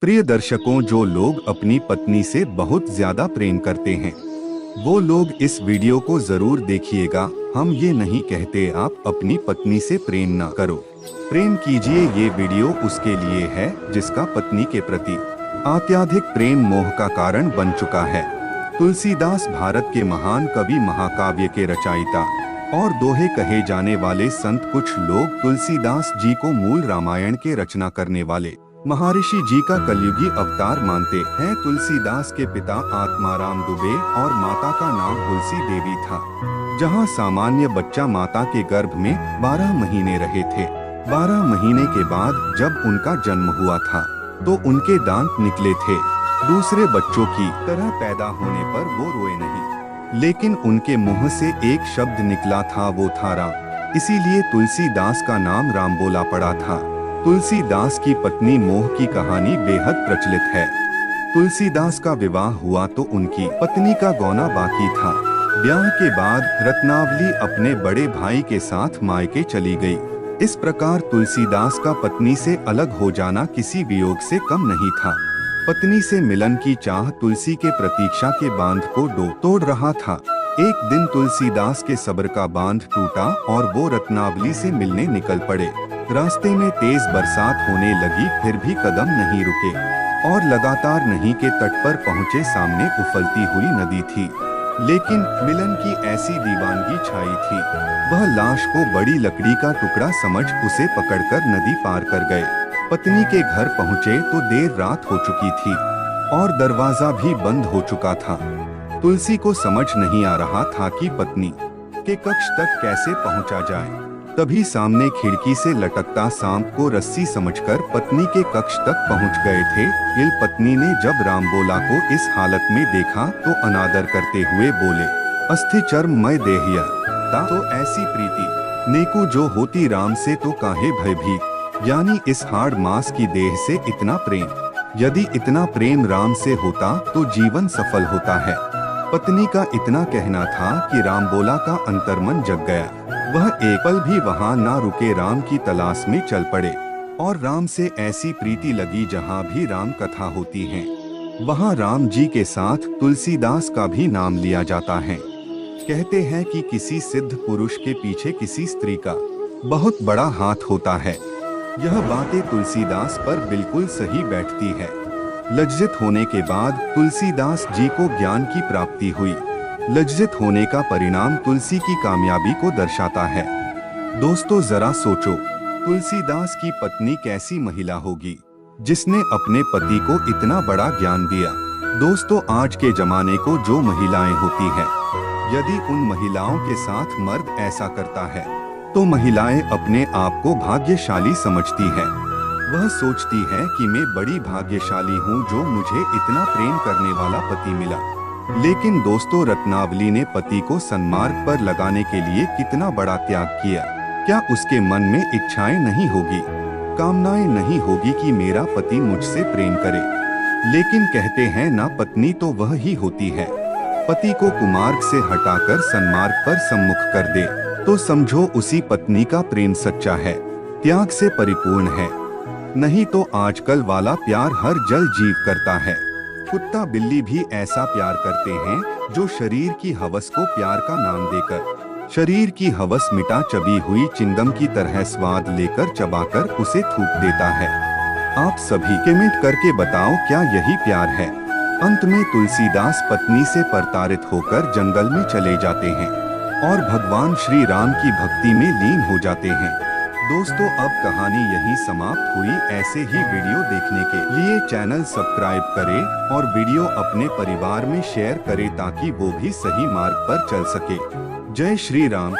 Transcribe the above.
प्रिय दर्शकों, जो लोग अपनी पत्नी से बहुत ज्यादा प्रेम करते हैं वो लोग इस वीडियो को जरूर देखिएगा। हम ये नहीं कहते आप अपनी पत्नी से प्रेम ना करो, प्रेम कीजिए। ये वीडियो उसके लिए है जिसका पत्नी के प्रति अत्यधिक प्रेम मोह का कारण बन चुका है। तुलसीदास भारत के महान कवि, महाकाव्य के रचयिता और दोहे कहे जाने वाले संत। कुछ लोग तुलसीदास जी को मूल रामायण के रचना करने वाले महर्षि जी का कलयुगी अवतार मानते हैं। तुलसीदास के पिता आत्माराम दुबे और माता का नाम तुलसी देवी था। जहां सामान्य बच्चा माता के गर्भ में 12 महीने रहे थे। 12 महीने के बाद जब उनका जन्म हुआ था तो उनके दांत निकले थे। दूसरे बच्चों की तरह पैदा होने पर वो रोए नहीं, लेकिन उनके मुंह से एक शब्द निकला था, वो था राम। इसीलिए तुलसीदास का नाम राम बोला पड़ा था। तुलसीदास की पत्नी मोह की कहानी बेहद प्रचलित है। तुलसीदास का विवाह हुआ तो उनकी पत्नी का गौना बाकी था। ब्याह के बाद रत्नावली अपने बड़े भाई के साथ मायके चली गई। इस प्रकार तुलसीदास का पत्नी से अलग हो जाना किसी वियोग से कम नहीं था। पत्नी से मिलन की चाह तुलसी के प्रतीक्षा के बांध को तोड़ रहा था। एक दिन तुलसीदास के सब्र का बांध टूटा और वो रत्नावली से मिलने निकल पड़े। रास्ते में तेज बरसात होने लगी, फिर भी कदम नहीं रुके और लगातार नदी के तट पर पहुँचे। सामने उफलती हुई नदी थी, लेकिन मिलन की ऐसी दीवानगी छाई थी। वह लाश को बड़ी लकड़ी का टुकड़ा समझ उसे पकड़कर नदी पार कर गए। पत्नी के घर पहुँचे तो देर रात हो चुकी थी और दरवाजा भी बंद हो चुका था। तुलसी को समझ नहीं आ रहा था कि पत्नी के कक्ष तक कैसे पहुंचा जाए। तभी सामने खिड़की से लटकता सांप को रस्सी समझकर पत्नी के कक्ष तक पहुंच गए थे। इल पत्नी ने जब रामबोला को इस हालत में देखा तो अनादर करते हुए बोले, अस्थि चर्म मय देहिया ता तो ऐसी प्रीति नेकु जो होती राम से तो काहे भयभीत। यानी इस हाड़ मांस की देह से इतना प्रेम, यदि इतना प्रेम राम से होता तो जीवन सफल होता है। पत्नी का इतना कहना था कि रामबोला का अंतर्मन जग गया। वह एक पल भी वहां ना रुके, राम की तलाश में चल पड़े और राम से ऐसी प्रीति लगी जहां भी राम कथा होती है वहां राम जी के साथ तुलसीदास का भी नाम लिया जाता है। कहते हैं कि किसी सिद्ध पुरुष के पीछे किसी स्त्री का बहुत बड़ा हाथ होता है। यह बातें तुलसीदास पर बिल्कुल सही बैठती है। लज्जित होने के बाद तुलसीदास जी को ज्ञान की प्राप्ति हुई। लज्जित होने का परिणाम तुलसी की कामयाबी को दर्शाता है। दोस्तों, जरा सोचो, तुलसीदास की पत्नी कैसी महिला होगी जिसने अपने पति को इतना बड़ा ज्ञान दिया। दोस्तों, आज के जमाने को जो महिलाएं होती हैं, यदि उन महिलाओं के साथ मर्द ऐसा करता है तो महिलाएं अपने आप को भाग्यशाली समझती है। वह सोचती है कि मैं बड़ी भाग्यशाली हूँ जो मुझे इतना प्रेम करने वाला पति मिला। लेकिन दोस्तों, रत्नावली ने पति को सन्मार्ग पर लगाने के लिए कितना बड़ा त्याग किया। क्या उसके मन में इच्छाएं नहीं होगी, कामनाएं नहीं होगी कि मेरा पति मुझसे प्रेम करे? लेकिन कहते हैं ना, पत्नी तो वह ही होती है। पति को कुमार्ग से हटाकर सन्मार्ग पर सम्मुख कर दे तो समझो उसी पत्नी का प्रेम सच्चा है, त्याग से परिपूर्ण है। नहीं तो आजकल वाला प्यार हर जल जीव करता है। कुत्ता बिल्ली भी ऐसा प्यार करते हैं जो शरीर की हवस को प्यार का नाम देकर शरीर की हवस मिटा चबी हुई चिंगम की तरह स्वाद लेकर चबाकर उसे थूक देता है। आप सभी कमेंट करके बताओ, क्या यही प्यार है? अंत में तुलसीदास पत्नी से प्रताड़ित होकर जंगल में चले जाते हैं और भगवान श्री राम की भक्ति में लीन हो जाते हैं। दोस्तों, अब कहानी यहीं समाप्त हुई। ऐसे ही वीडियो देखने के लिए चैनल सब्सक्राइब करें और वीडियो अपने परिवार में शेयर करें ताकि वो भी सही मार्ग पर चल सके। जय श्री राम।